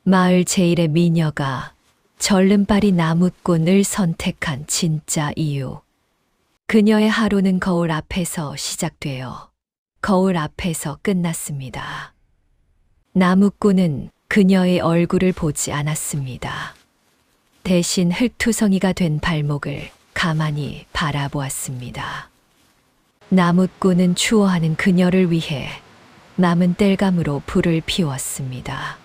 마을 제일의 미녀가 절름발이 나무꾼을 선택한 진짜 이유. 그녀의 하루는 거울 앞에서 시작되어 거울 앞에서 끝났습니다. 나무꾼은 그녀의 얼굴을 보지 않았습니다. 대신 흙투성이가 된 발목을 가만히 바라보았습니다. 나무꾼은 추워하는 그녀를 위해 남은 땔감으로 불을 피웠습니다.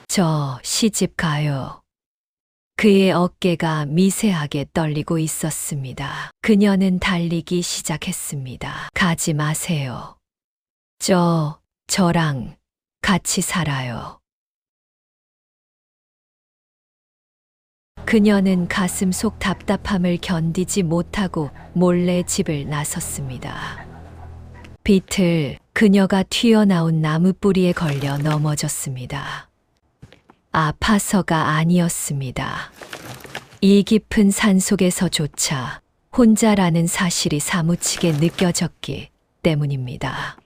저 시집 가요. 그의 어깨가 미세하게 떨리고 있었습니다. 그녀는 달리기 시작했습니다. 가지 마세요. 저랑 같이 살아요. 그녀는 가슴 속 답답함을 견디지 못하고 몰래 집을 나섰습니다. 비틀 그녀가 튀어나온 나무 뿌리에 걸려 넘어졌습니다. 아파서가 아니었습니다. 이 깊은 산속에서조차 혼자라는 사실이 사무치게 느껴졌기 때문입니다.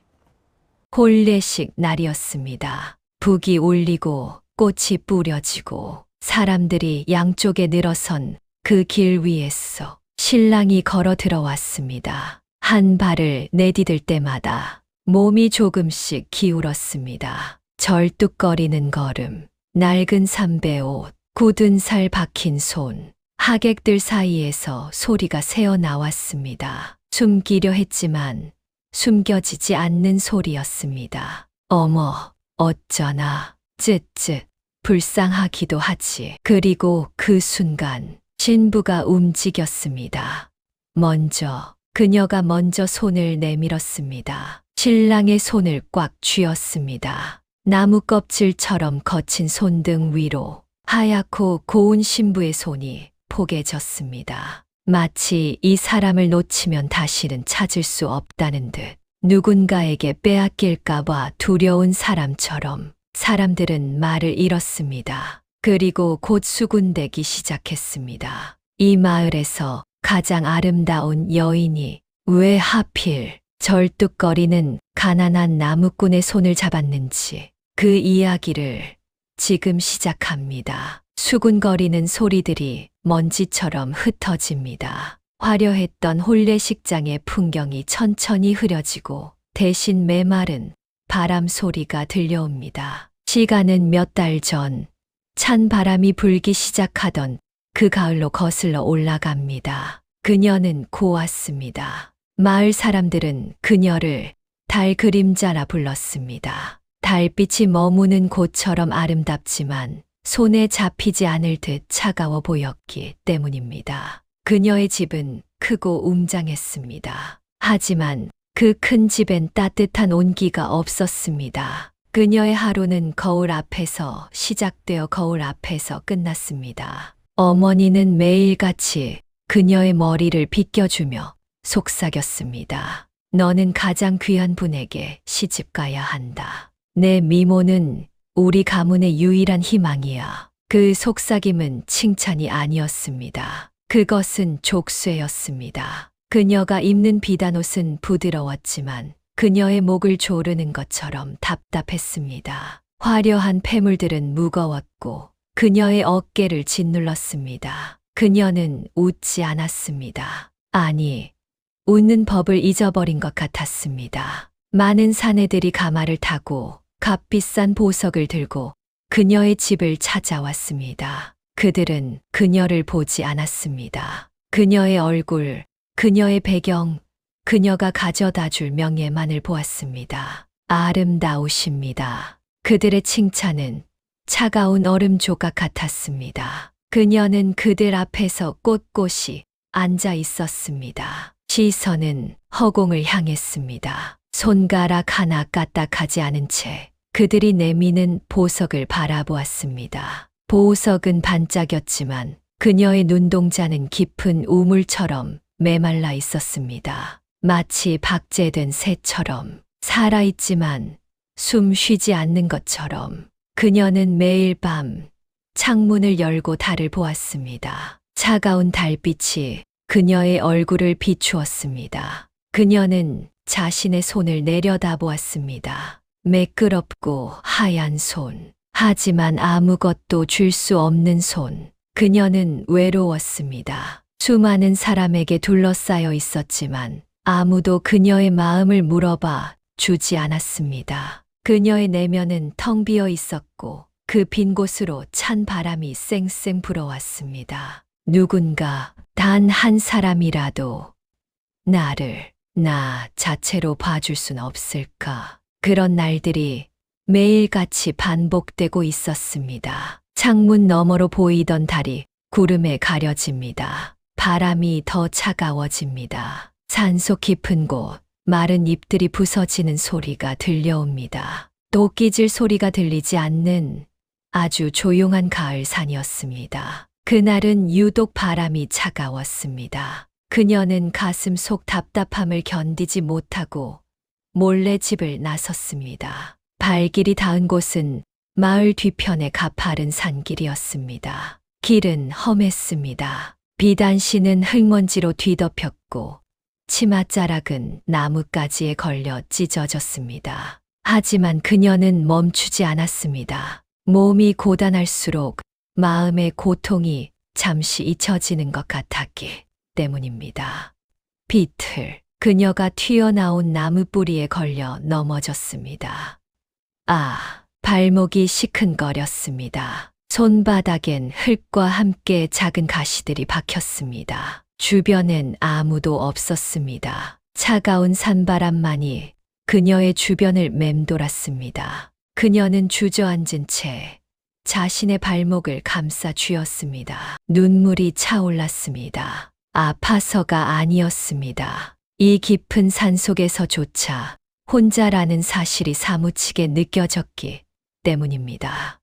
혼례식 날이었습니다. 북이 울리고 꽃이 뿌려지고 사람들이 양쪽에 늘어선 그 길 위에서 신랑이 걸어 들어왔습니다. 한 발을 내디딜 때마다 몸이 조금씩 기울었습니다. 절뚝거리는 걸음, 낡은 삼배옷, 굳은 살 박힌 손, 하객들 사이에서 소리가 새어나왔습니다. 숨기려 했지만 숨겨지지 않는 소리였습니다. 어머, 어쩌나, 쯧쯧, 불쌍하기도 하지. 그리고 그 순간 신부가 움직였습니다. 그녀가 먼저 손을 내밀었습니다. 신랑의 손을 꽉 쥐었습니다. 나무 껍질처럼 거친 손등 위로 하얗고 고운 신부의 손이 포개졌습니다. 마치 이 사람을 놓치면 다시는 찾을 수 없다는 듯 누군가에게 빼앗길까봐 두려운 사람처럼 사람들은 말을 잃었습니다. 그리고 곧 수군대기 시작했습니다. 이 마을에서 가장 아름다운 여인이 왜 하필 절뚝거리는 가난한 나무꾼의 손을 잡았는지 그 이야기를 지금 시작합니다. 수군거리는 소리들이 먼지처럼 흩어집니다. 화려했던 혼례식장의 풍경이 천천히 흐려지고 대신 메마른 바람 소리가 들려옵니다. 시간은 몇 달 전 찬 바람이 불기 시작하던 그 가을로 거슬러 올라갑니다. 그녀는 고왔습니다. 마을 사람들은 그녀를 달 그림자라 불렀습니다. 달빛이 머무는 곳처럼 아름답지만 손에 잡히지 않을 듯 차가워 보였기 때문입니다. 그녀의 집은 크고 웅장했습니다. 하지만 그 큰 집엔 따뜻한 온기가 없었습니다. 그녀의 하루는 거울 앞에서 시작되어 거울 앞에서 끝났습니다. 어머니는 매일같이 그녀의 머리를 빗겨주며 속삭였습니다. 너는 가장 귀한 분에게 시집 가야 한다. 내 미모는 우리 가문의 유일한 희망이야. 그 속삭임은 칭찬이 아니었습니다. 그것은 족쇄였습니다. 그녀가 입는 비단옷은 부드러웠지만 그녀의 목을 조르는 것처럼 답답했습니다. 화려한 폐물들은 무거웠고 그녀의 어깨를 짓눌렀습니다. 그녀는 웃지 않았습니다. 아니, 웃는 법을 잊어버린 것 같았습니다. 많은 사내들이 가마를 타고 값비싼 보석을 들고 그녀의 집을 찾아왔습니다. 그들은 그녀를 보지 않았습니다. 그녀의 얼굴, 그녀의 배경, 그녀가 가져다 줄 명예만을 보았습니다. 아름다우십니다. 그들의 칭찬은 차가운 얼음 조각 같았습니다. 그녀는 그들 앞에서 꼿꼿이 앉아 있었습니다. 시선은 허공을 향했습니다. 손가락 하나 까딱하지 않은 채 그들이 내미는 보석을 바라보았습니다. 보석은 반짝였지만 그녀의 눈동자는 깊은 우물처럼 메말라 있었습니다. 마치 박제된 새처럼 살아있지만 숨 쉬지 않는 것처럼 그녀는 매일 밤 창문을 열고 달을 보았습니다. 차가운 달빛이 그녀의 얼굴을 비추었습니다. 그녀는 자신의 손을 내려다보았습니다. 매끄럽고 하얀 손. 하지만 아무것도 줄 수 없는 손. 그녀는 외로웠습니다. 수많은 사람에게 둘러싸여 있었지만 아무도 그녀의 마음을 물어봐 주지 않았습니다. 그녀의 내면은 텅 비어 있었고 그 빈 곳으로 찬 바람이 쌩쌩 불어왔습니다. 누군가 단 한 사람이라도 나를 나 자체로 봐줄 순 없을까? 그런 날들이 매일같이 반복되고 있었습니다. 창문 너머로 보이던 달이 구름에 가려집니다. 바람이 더 차가워집니다. 산속 깊은 곳, 마른 잎들이 부서지는 소리가 들려옵니다. 도끼질 소리가 들리지 않는 아주 조용한 가을 산이었습니다. 그날은 유독 바람이 차가웠습니다. 그녀는 가슴 속 답답함을 견디지 못하고 몰래 집을 나섰습니다. 발길이 닿은 곳은 마을 뒤편의 가파른 산길이었습니다. 길은 험했습니다. 비단신은 흙먼지로 뒤덮였고 치맛자락은 나뭇가지에 걸려 찢어졌습니다. 하지만 그녀는 멈추지 않았습니다. 몸이 고단할수록 마음의 고통이 잠시 잊혀지는 것 같았기 때문입니다. 비틀, 그녀가 튀어나온 나무 뿌리에 걸려 넘어졌습니다. 발목이 시큰거렸습니다. 손바닥엔 흙과 함께 작은 가시들이 박혔습니다. 주변엔 아무도 없었습니다. 차가운 산바람만이 그녀의 주변을 맴돌았습니다. 그녀는 주저앉은 채 자신의 발목을 감싸 쥐었습니다. 눈물이 차올랐습니다. 아파서가 아니었습니다. 이 깊은 산속에서조차 혼자라는 사실이 사무치게 느껴졌기 때문입니다.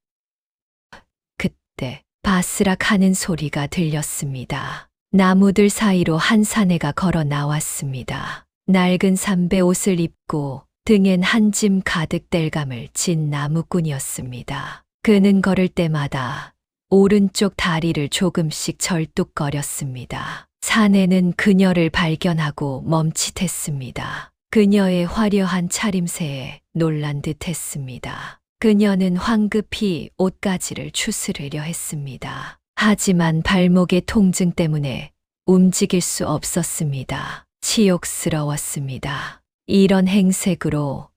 그때 바스락 하는 소리가 들렸습니다. 나무들 사이로 한 사내가 걸어 나왔습니다. 낡은 삼배 옷을 입고 등엔 한 짐 가득 땔감을 진 나무꾼이었습니다. 그는 걸을 때마다 오른쪽 다리를 조금씩 절뚝거렸습니다. 사내는 그녀를 발견하고 멈칫했습니다. 그녀의 화려한 차림새에 놀란 듯 했습니다. 그녀는 황급히 옷가지를 추스르려 했습니다. 하지만 발목의 통증 때문에 움직일 수 없었습니다. 치욕스러웠습니다. 이런 행색으로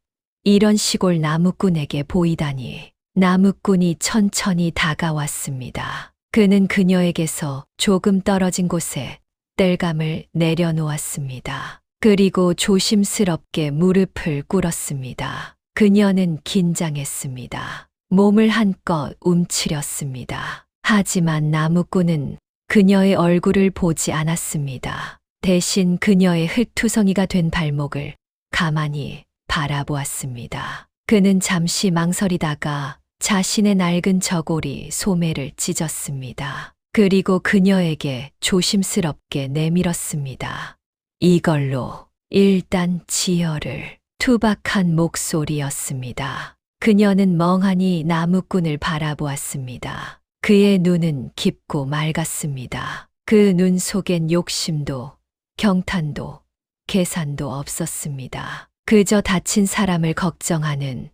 이런 시골 나무꾼에게 보이다니. 나무꾼이 천천히 다가왔습니다. 그는 그녀에게서 조금 떨어진 곳에 땔감을 내려놓았습니다. 그리고 조심스럽게 무릎을 꿇었습니다. 그녀는 긴장했습니다. 몸을 한껏 움츠렸습니다. 하지만 나무꾼은 그녀의 얼굴을 보지 않았습니다. 대신 그녀의 흙투성이가 된 발목을 가만히 바라보았습니다. 그는 잠시 망설이다가 자신의 낡은 저고리 소매를 찢었습니다. 그리고 그녀에게 조심스럽게 내밀었습니다. 이걸로 일단 지혈을. 투박한 목소리였습니다. 그녀는 멍하니 나무꾼을 바라보았습니다. 그의 눈은 깊고 맑았습니다. 그 눈 속엔 욕심도 경탄도 계산도 없었습니다. 그저 다친 사람을 걱정하는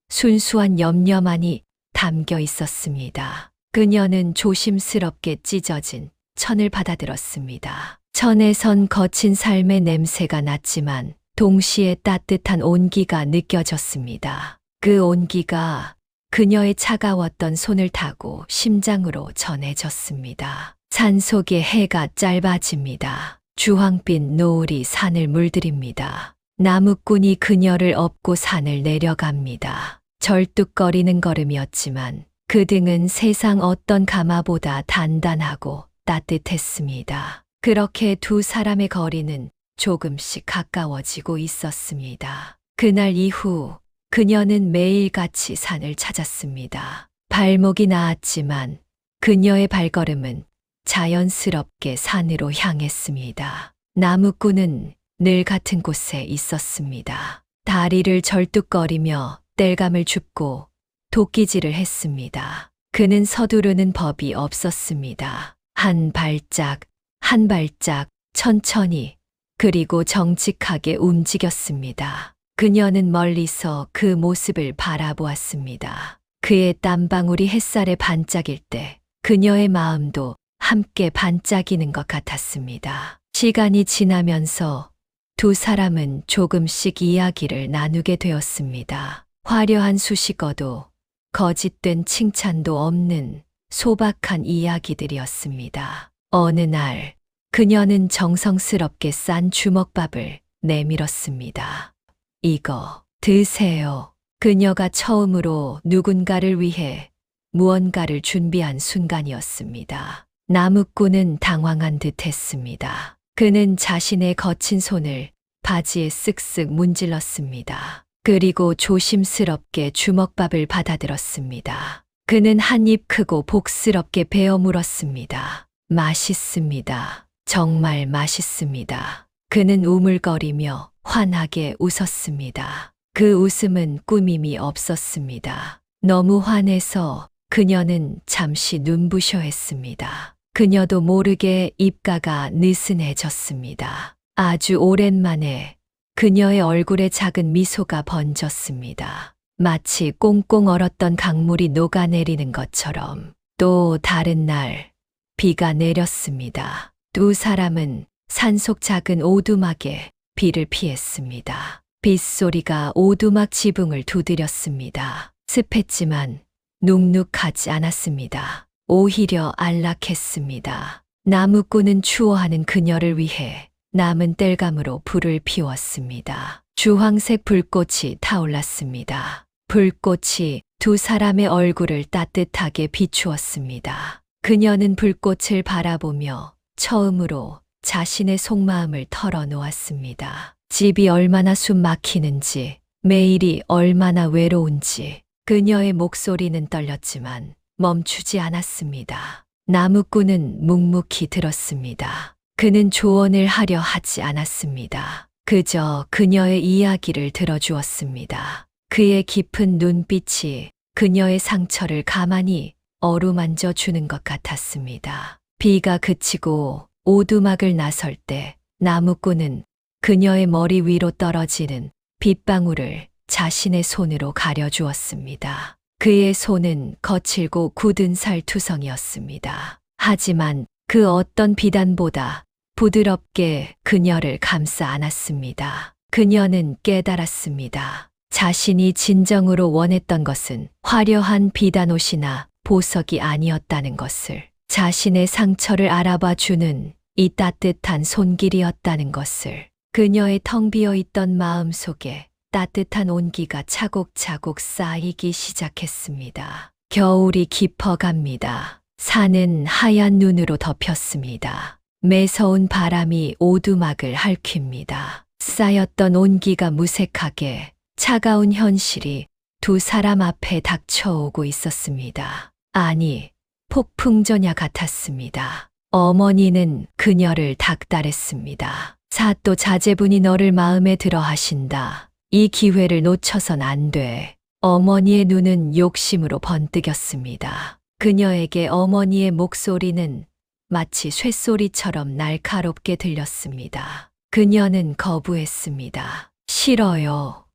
순수한 염려만이 담겨 있었습니다. 그녀는 조심스럽게 찢어진 천을 받아들었습니다. 천에선 거친 삶의 냄새가 났지만 동시에 따뜻한 온기가 느껴졌습니다. 그 온기가 그녀의 차가웠던 손을 타고 심장으로 전해졌습니다. 산속의 해가 짧아집니다. 주황빛 노을이 산을 물들입니다. 나무꾼이 그녀를 업고 산을 내려갑니다. 절뚝거리는 걸음이었지만 그 등은 세상 어떤 가마보다 단단하고 따뜻했습니다. 그렇게 두 사람의 거리는 조금씩 가까워지고 있었습니다. 그날 이후 그녀는 매일같이 산을 찾았습니다. 발목이 나았지만 그녀의 발걸음은 자연스럽게 산으로 향했습니다. 나무꾼은 늘 같은 곳에 있었습니다. 다리를 절뚝거리며 땔감을 줍고 도끼질을 했습니다. 그는 서두르는 법이 없었습니다. 한 발짝, 한 발짝 천천히 그리고 정직하게 움직였습니다. 그녀는 멀리서 그 모습을 바라보았습니다. 그의 땀방울이 햇살에 반짝일 때 그녀의 마음도 함께 반짝이는 것 같았습니다. 시간이 지나면서 두 사람은 조금씩 이야기를 나누게 되었습니다. 화려한 수식어도 거짓된 칭찬도 없는 소박한 이야기들이었습니다. 어느 날 그녀는 정성스럽게 싼 주먹밥을 내밀었습니다. 이거 드세요. 그녀가 처음으로 누군가를 위해 무언가를 준비한 순간이었습니다. 나무꾼은 당황한 듯 했습니다. 그는 자신의 거친 손을 바지에 쓱쓱 문질렀습니다. 그리고 조심스럽게 주먹밥을 받아들었습니다. 그는 한 입 크고 복스럽게 베어 물었습니다. 맛있습니다. 정말 맛있습니다. 그는 우물거리며 환하게 웃었습니다. 그 웃음은 꾸밈이 없었습니다. 너무 환해서 그녀는 잠시 눈부셔 했습니다. 그녀도 모르게 입가가 느슨해졌습니다. 아주 오랜만에 그녀의 얼굴에 작은 미소가 번졌습니다. 마치 꽁꽁 얼었던 강물이 녹아내리는 것처럼. 또 다른 날 비가 내렸습니다. 두 사람은 산속 작은 오두막에 비를 피했습니다. 빗소리가 오두막 지붕을 두드렸습니다. 습했지만 눅눅하지 않았습니다. 오히려 안락했습니다. 나무꾼은 추워하는 그녀를 위해 남은 땔감으로 불을 피웠습니다. 주황색 불꽃이 타올랐습니다. 불꽃이 두 사람의 얼굴을 따뜻하게 비추었습니다. 그녀는 불꽃을 바라보며 처음으로 자신의 속마음을 털어놓았습니다. 집이 얼마나 숨 막히는지, 매일이 얼마나 외로운지. 그녀의 목소리는 떨렸지만 멈추지 않았습니다. 나무꾼은 묵묵히 들었습니다. 그는 조언을 하려 하지 않았습니다. 그저 그녀의 이야기를 들어주었습니다. 그의 깊은 눈빛이 그녀의 상처를 가만히 어루만져 주는 것 같았습니다. 비가 그치고 오두막을 나설 때 나무꾼은 그녀의 머리 위로 떨어지는 빗방울을 자신의 손으로 가려주었습니다. 그의 손은 거칠고 굳은 살투성이었습니다. 하지만 그 어떤 비단보다 부드럽게 그녀를 감싸 안았습니다. 그녀는 깨달았습니다. 자신이 진정으로 원했던 것은 화려한 비단옷이나 보석이 아니었다는 것을, 자신의 상처를 알아봐 주는 이 따뜻한 손길이었다는 것을. 그녀의 텅 비어 있던 마음 속에 따뜻한 온기가 차곡차곡 쌓이기 시작했습니다. 겨울이 깊어갑니다. 산은 하얀 눈으로 덮였습니다. 매서운 바람이 오두막을 핥힙니다. 쌓였던 온기가 무색하게 차가운 현실이 두 사람 앞에 닥쳐오고 있었습니다. 아니, 폭풍전야 같았습니다. 어머니는 그녀를 닥달했습니다. 사또 자제분이 너를 마음에 들어 하신다. 이 기회를 놓쳐선 안 돼. 어머니의 눈은 욕심으로 번뜩였습니다. 그녀에게 어머니의 목소리는 마치 쇳소리처럼 날카롭게 들렸습니다. 그녀는 거부했습니다. 싫어요.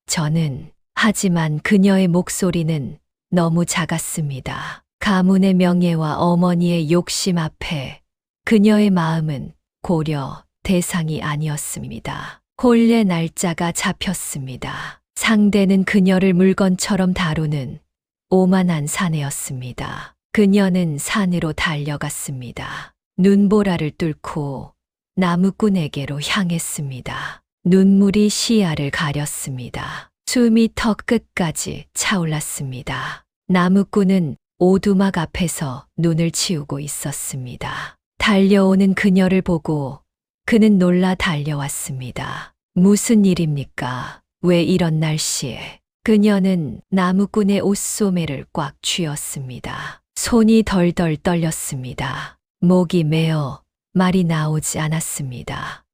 저는. 하지만 그녀의 목소리는 너무 작았습니다. 가문의 명예와 어머니의 욕심 앞에 그녀의 마음은 고려 대상이 아니었습니다. 혼례 날짜가 잡혔습니다. 상대는 그녀를 물건처럼 다루는 오만한 사내였습니다. 그녀는 산으로 달려갔습니다. 눈보라를 뚫고 나무꾼에게로 향했습니다. 눈물이 시야를 가렸습니다. 숨이 턱 끝까지 차올랐습니다. 나무꾼은 오두막 앞에서 눈을 치우고 있었습니다. 달려오는 그녀를 보고 그는 놀라 달려왔습니다. 무슨 일입니까? 왜 이런 날씨에? 그녀는 나무꾼의 옷소매를 꽉 쥐었습니다. 손이 덜덜 떨렸습니다. 목이 메어 말이 나오지 않았습니다.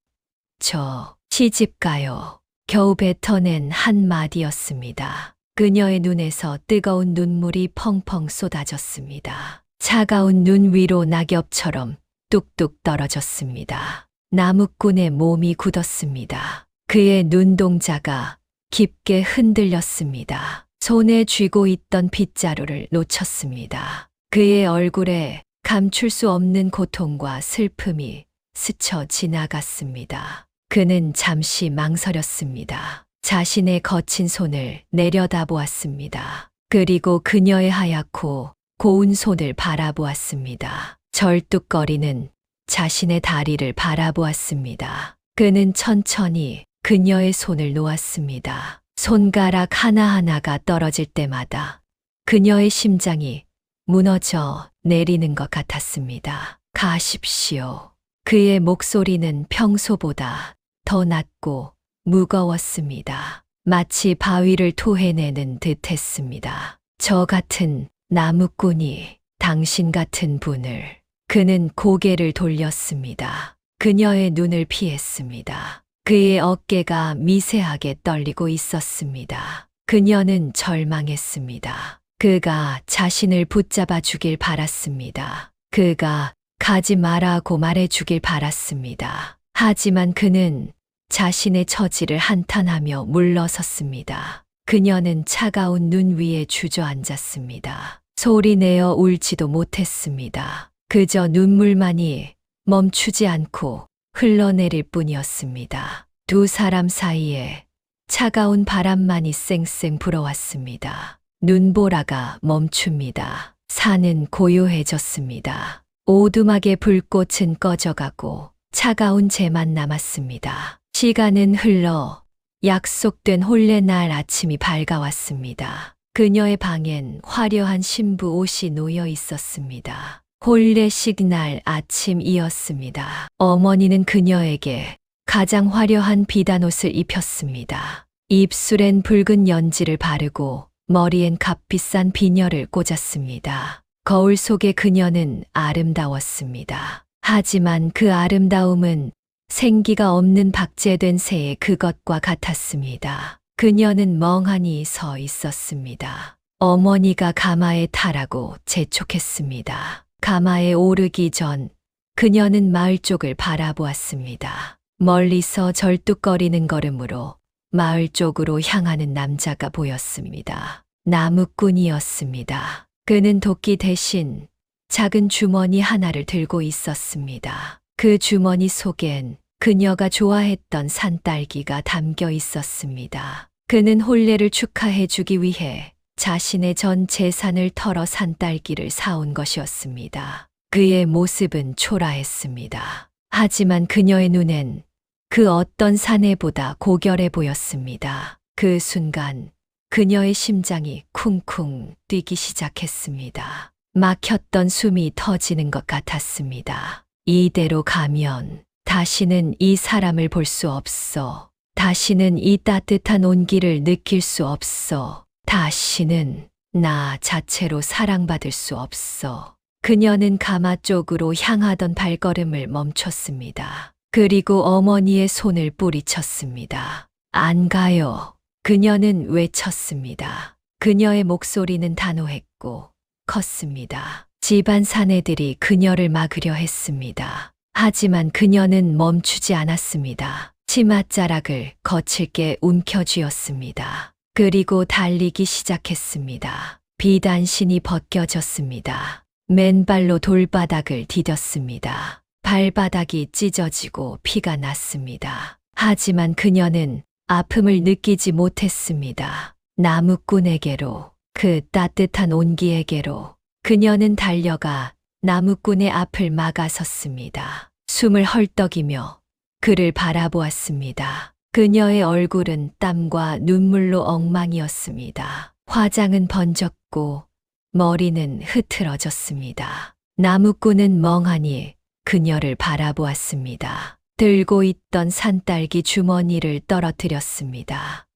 저 시집가요. 겨우 뱉어낸 한마디였습니다. 그녀의 눈에서 뜨거운 눈물이 펑펑 쏟아졌습니다. 차가운 눈 위로 낙엽처럼 뚝뚝 떨어졌습니다. 나무꾼의 몸이 굳었습니다. 그의 눈동자가 깊게 흔들렸습니다. 손에 쥐고 있던 빗자루를 놓쳤습니다. 그의 얼굴에 감출 수 없는 고통과 슬픔이 스쳐 지나갔습니다. 그는 잠시 망설였습니다. 자신의 거친 손을 내려다보았습니다. 그리고 그녀의 하얗고 고운 손을 바라보았습니다. 절뚝거리는 자신의 다리를 바라보았습니다. 그는 천천히 그녀의 손을 놓았습니다. 손가락 하나하나가 떨어질 때마다 그녀의 심장이 무너져 내리는 것 같았습니다. 가십시오. 그의 목소리는 평소보다 더 낮고 무거웠습니다. 마치 바위를 토해내는 듯 했습니다. 저 같은 나무꾼이 당신 같은 분을. 그는 고개를 돌렸습니다. 그녀의 눈을 피했습니다. 그의 어깨가 미세하게 떨리고 있었습니다. 그녀는 절망했습니다. 그가 자신을 붙잡아 주길 바랐습니다. 그가 가지 마라고 말해 주길 바랐습니다. 하지만 그는 자신의 처지를 한탄하며 물러섰습니다. 그녀는 차가운 눈 위에 주저앉았습니다. 소리내어 울지도 못했습니다. 그저 눈물만이 멈추지 않고 흘러내릴 뿐이었습니다. 두 사람 사이에 차가운 바람만이 쌩쌩 불어왔습니다. 눈보라가 멈춥니다. 산은 고요해졌습니다. 오두막의 불꽃은 꺼져가고 차가운 재만 남았습니다. 시간은 흘러 약속된 혼례날 아침이 밝아왔습니다. 그녀의 방엔 화려한 신부 옷이 놓여 있었습니다. 혼례식 날 아침이었습니다. 어머니는 그녀에게 가장 화려한 비단옷을 입혔습니다. 입술엔 붉은 연지를 바르고 머리엔 값비싼 비녀를 꽂았습니다. 거울 속의 그녀는 아름다웠습니다. 하지만 그 아름다움은 생기가 없는 박제된 새의 그것과 같았습니다. 그녀는 멍하니 서 있었습니다. 어머니가 가마에 타라고 재촉했습니다. 가마에 오르기 전 그녀는 마을 쪽을 바라보았습니다. 멀리서 절뚝거리는 걸음으로 마을 쪽으로 향하는 남자가 보였습니다. 나무꾼이었습니다. 그는 도끼 대신 작은 주머니 하나를 들고 있었습니다. 그 주머니 속엔 그녀가 좋아했던 산딸기가 담겨 있었습니다. 그는 혼례를 축하해 주기 위해 자신의 전 재산을 털어 산딸기를 사온 것이었습니다. 그의 모습은 초라했습니다. 하지만 그녀의 눈엔 그 어떤 사내보다 고결해 보였습니다. 그 순간 그녀의 심장이 쿵쿵 뛰기 시작했습니다. 막혔던 숨이 터지는 것 같았습니다. 이대로 가면 다시는 이 사람을 볼 수 없어. 다시는 이 따뜻한 온기를 느낄 수 없어. 다시는 나 자체로 사랑받을 수 없어. 그녀는 가마 쪽으로 향하던 발걸음을 멈췄습니다. 그리고 어머니의 손을 뿌리쳤습니다. 안 가요. 그녀는 외쳤습니다. 그녀의 목소리는 단호했고 컸습니다. 집안 사내들이 그녀를 막으려 했습니다. 하지만 그녀는 멈추지 않았습니다. 치맛자락을 거칠게 움켜쥐었습니다. 그리고 달리기 시작했습니다. 비단신이 벗겨졌습니다. 맨발로 돌바닥을 디뎠습니다. 발바닥이 찢어지고 피가 났습니다. 하지만 그녀는 아픔을 느끼지 못했습니다. 나무꾼에게로, 그 따뜻한 온기에게로 그녀는 달려가 나무꾼의 앞을 막아섰습니다. 숨을 헐떡이며 그를 바라보았습니다. 그녀의 얼굴은 땀과 눈물로 엉망이었습니다. 화장은 번졌고 머리는 흐트러졌습니다. 나무꾼은 멍하니 그녀를 바라보았습니다. 들고 있던 산딸기 주머니를 떨어뜨렸습니다.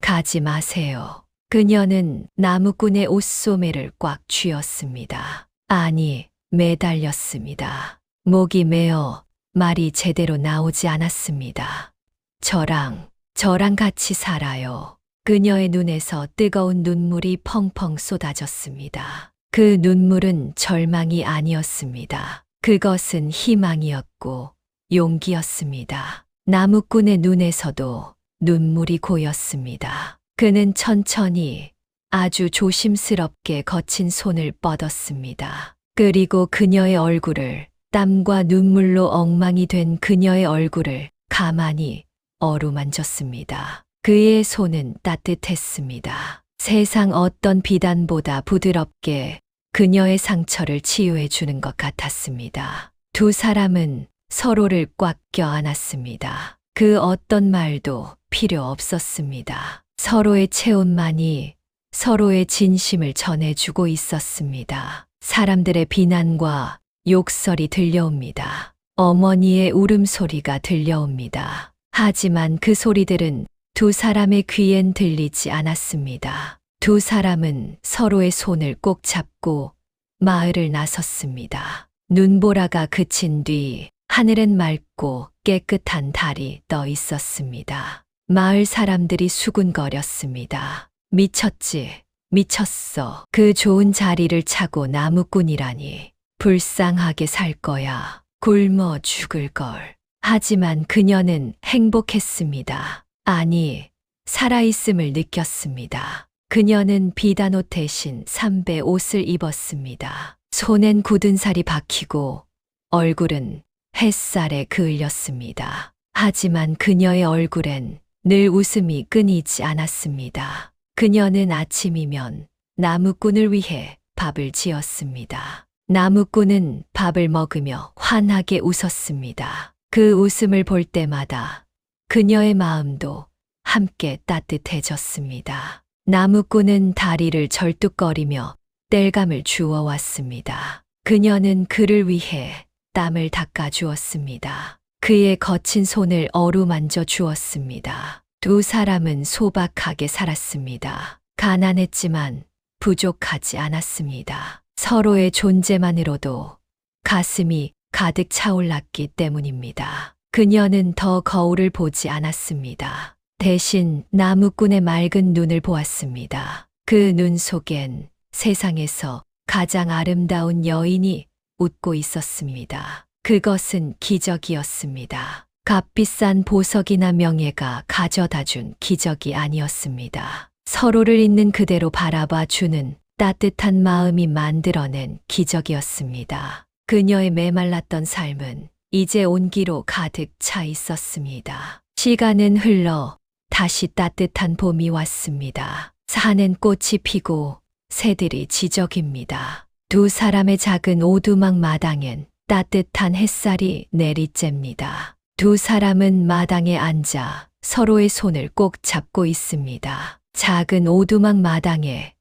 가지 마세요. 그녀는 나무꾼의 옷소매를 꽉 쥐었습니다. 아니, 매달렸습니다. 목이 메어 말이 제대로 나오지 않았습니다. 저랑 같이 살아요. 그녀의 눈에서 뜨거운 눈물이 펑펑 쏟아졌습니다. 그 눈물은 절망이 아니었습니다. 그것은 희망이었고 용기였습니다. 나무꾼의 눈에서도 눈물이 고였습니다. 그는 천천히 아주 조심스럽게 거친 손을 뻗었습니다. 그리고 그녀의 얼굴을, 땀과 눈물로 엉망이 된 그녀의 얼굴을 가만히 어루만졌습니다. 그의 손은 따뜻했습니다. 세상 어떤 비단보다 부드럽게 그녀의 상처를 치유해 주는 것 같았습니다. 두 사람은 서로를 꽉 껴안았습니다. 그 어떤 말도 필요 없었습니다. 서로의 체온만이 서로의 진심을 전해주고 있었습니다. 사람들의 비난과 욕설이 들려옵니다. 어머니의 울음소리가 들려옵니다. 하지만 그 소리들은 두 사람의 귀엔 들리지 않았습니다. 두 사람은 서로의 손을 꼭 잡고 마을을 나섰습니다. 눈보라가 그친 뒤 하늘엔 맑고 깨끗한 달이 떠 있었습니다. 마을 사람들이 수군거렸습니다. 미쳤지, 미쳤어. 그 좋은 자리를 차고 나무꾼이라니. 불쌍하게 살 거야. 굶어 죽을 걸. 하지만 그녀는 행복했습니다. 아니, 살아있음을 느꼈습니다. 그녀는 비단옷 대신 삼배 옷을 입었습니다. 손엔 굳은 살이 박히고 얼굴은 햇살에 그을렸습니다. 하지만 그녀의 얼굴엔 늘 웃음이 끊이지 않았습니다. 그녀는 아침이면 나무꾼을 위해 밥을 지었습니다. 나무꾼은 밥을 먹으며 환하게 웃었습니다. 그 웃음을 볼 때마다 그녀의 마음도 함께 따뜻해졌습니다. 나무꾼은 다리를 절뚝거리며 땔감을 주워왔습니다. 그녀는 그를 위해 땀을 닦아주었습니다. 그의 거친 손을 어루만져 주었습니다. 두 사람은 소박하게 살았습니다. 가난했지만 부족하지 않았습니다. 서로의 존재만으로도 가슴이 가득 차올랐기 때문입니다. 그녀는 더 거울을 보지 않았습니다. 대신 나무꾼의 맑은 눈을 보았습니다. 그 눈 속엔 세상에서 가장 아름다운 여인이 웃고 있었습니다. 그것은 기적이었습니다. 값비싼 보석이나 명예가 가져다 준 기적이 아니었습니다. 서로를 있는 그대로 바라봐 주는 따뜻한 마음이 만들어낸 기적이었습니다. 그녀의 메말랐던 삶은 이제 온기로 가득 차 있었습니다. 시간은 흘러 다시 따뜻한 봄이 왔습니다. 산엔 꽃이 피고 새들이 지저깁니다. 두 사람의 작은 오두막 마당엔 따뜻한 햇살이 내리쬐입니다. 두 사람은 마당에 앉아 서로의 손을 꼭 잡고 있습니다. 작은 오두막 마당에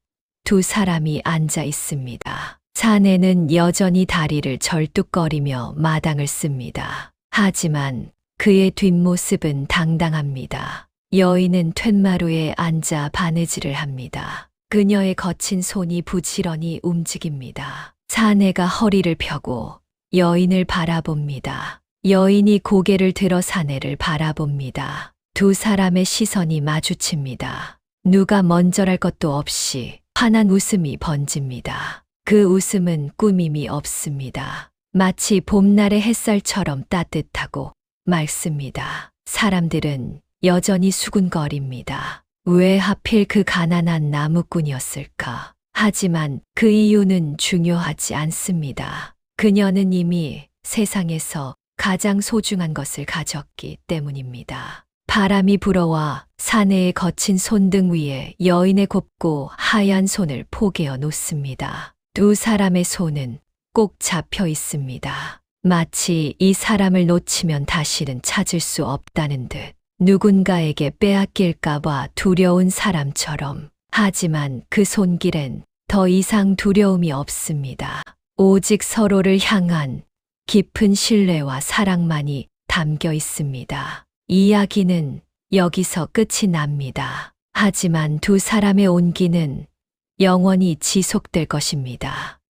두 사람이 앉아 있습니다. 사내는 여전히 다리를 절뚝거리며 마당을 씁니다. 하지만 그의 뒷모습은 당당합니다. 여인은 툇마루에 앉아 바느질을 합니다. 그녀의 거친 손이 부지런히 움직입니다. 사내가 허리를 펴고 여인을 바라봅니다. 여인이 고개를 들어 사내를 바라봅니다. 두 사람의 시선이 마주칩니다. 누가 먼저랄 것도 없이 환한 웃음이 번집니다. 그 웃음은 꾸밈이 없습니다. 마치 봄날의 햇살처럼 따뜻하고 맑습니다. 사람들은 여전히 수군거립니다. 왜 하필 그 가난한 나무꾼이었을까? 하지만 그 이유는 중요하지 않습니다. 그녀는 이미 세상에서 가장 소중한 것을 가졌기 때문입니다. 바람이 불어와 사내의 거친 손등 위에 여인의 곱고 하얀 손을 포개어 놓습니다. 두 사람의 손은 꼭 잡혀 있습니다. 마치 이 사람을 놓치면 다시는 찾을 수 없다는 듯. 누군가에게 빼앗길까봐 두려운 사람처럼. 하지만 그 손길엔 더 이상 두려움이 없습니다. 오직 서로를 향한 깊은 신뢰와 사랑만이 담겨 있습니다. 이야기는 여기서 끝이 납니다. 하지만 두 사람의 온기는 영원히 지속될 것입니다.